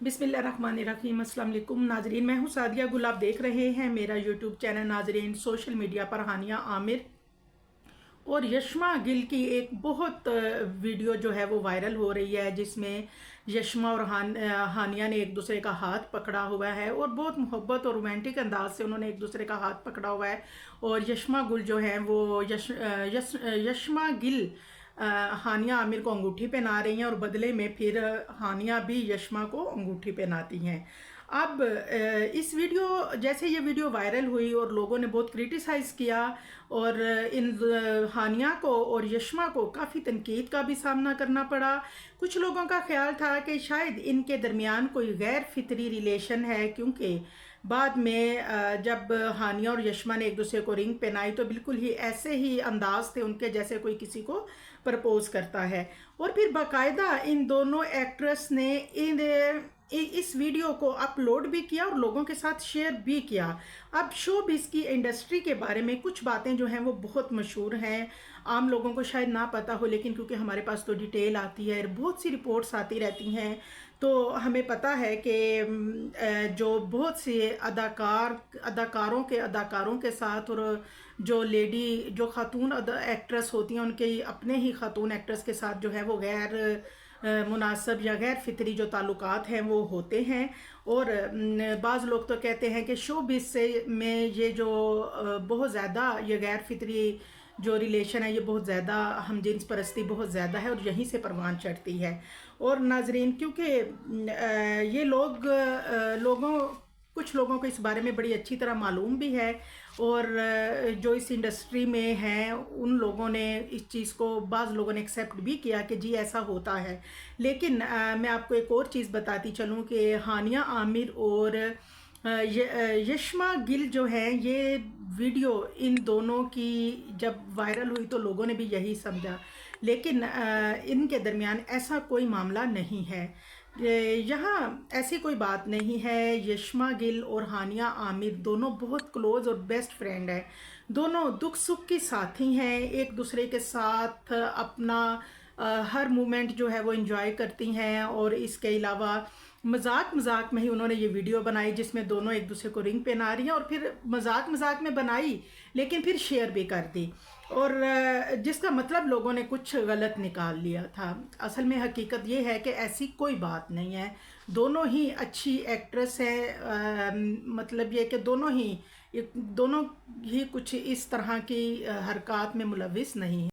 बिस्मिल्लाहिर्रहमानिर्रहीम। अस्सलाम वालेकुम नाजरीन, मैं हूँ सादिया गुल। आप देख रहे हैं मेरा यूट्यूब चैनल। नाजरीन, सोशल मीडिया पर हानिया आमिर और यशमा गिल की एक बहुत वीडियो जो है वो वायरल हो रही है, जिसमें यशमा और हानिया ने एक दूसरे का हाथ पकड़ा हुआ है और बहुत मोहब्बत और रोमांटिक अंदाज से उन्होंने एक दूसरे का हाथ पकड़ा हुआ है। और यशमा गुल जो है वो यशमा गिल हानिया आमिर को अंगूठी पहना रही हैं और बदले में फिर हानिया भी यशमा को अंगूठी पहनाती हैं। अब इस वीडियो जैसे ये वीडियो वायरल हुई और लोगों ने बहुत क्रिटिसाइज़ किया और इन हानिया को और यशमा को काफ़ी तनकीद का भी सामना करना पड़ा। कुछ लोगों का ख्याल था कि शायद इनके दरमियान कोई गैर फितरी रिलेशन है, क्योंकि बाद में जब हानिया और यशमा ने एक दूसरे को रिंग पहनाई तो बिल्कुल ही ऐसे ही अंदाज थे उनके जैसे कोई किसी को प्रपोज करता है। और फिर बाकायदा इन दोनों एक्ट्रेस ने इस वीडियो को अपलोड भी किया और लोगों के साथ शेयर भी किया। अब शोबिज़ की इंडस्ट्री के बारे में कुछ बातें जो हैं वो बहुत मशहूर हैं, आम लोगों को शायद ना पता हो, लेकिन क्योंकि हमारे पास तो डिटेल आती है, बहुत सी रिपोर्ट्स आती रहती हैं, तो हमें पता है कि जो बहुत से अदाकारों के साथ और जो लेडी जो खातून एक्ट्रेस होती हैं उनके अपने ही खातून एक्ट्रेस के साथ जो है वो गैर मुनासब या गैर फितरी जो ताल्लुकात हैं वो होते हैं। और बाज़ लोग तो कहते हैं कि शोबिज़ से में ये जो बहुत ज़्यादा ये गैर फितरी जो रिलेशन है ये बहुत ज़्यादा हम जिन्स परस्ती बहुत ज़्यादा है और यहीं से परवान चढ़ती है। और नाजरीन, क्योंकि ये कुछ लोगों को इस बारे में बड़ी अच्छी तरह मालूम भी है और जो इस इंडस्ट्री में हैं उन लोगों ने इस चीज़ को, बाज़ लोगों ने एक्सेप्ट भी किया कि जी ऐसा होता है। लेकिन मैं आपको एक और चीज़ बताती चलूँ कि हानिया आमिर और यशमा गिल जो है, ये वीडियो इन दोनों की जब वायरल हुई तो लोगों ने भी यही समझा, लेकिन इनके दरमियान ऐसा कोई मामला नहीं है। यहाँ ऐसी कोई बात नहीं है। यशमा गिल और हानिया आमिर दोनों बहुत क्लोज और बेस्ट फ्रेंड हैं। दोनों दुख सुख की साथी हैं, एक दूसरे के साथ अपना हर मोमेंट जो है वो एंजॉय करती हैं। और इसके अलावा मजाक में ही उन्होंने ये वीडियो बनाई जिसमें दोनों एक दूसरे को रिंग पहना रही हैं, और फिर मजाक में बनाई लेकिन फिर शेयर भी कर दी, और जिसका मतलब लोगों ने कुछ गलत निकाल लिया था। असल में हकीकत ये है कि ऐसी कोई बात नहीं है। दोनों ही अच्छी एक्ट्रेस हैं, मतलब ये कि दोनों ही कुछ इस तरह की हरकत में मुलविस नहीं है।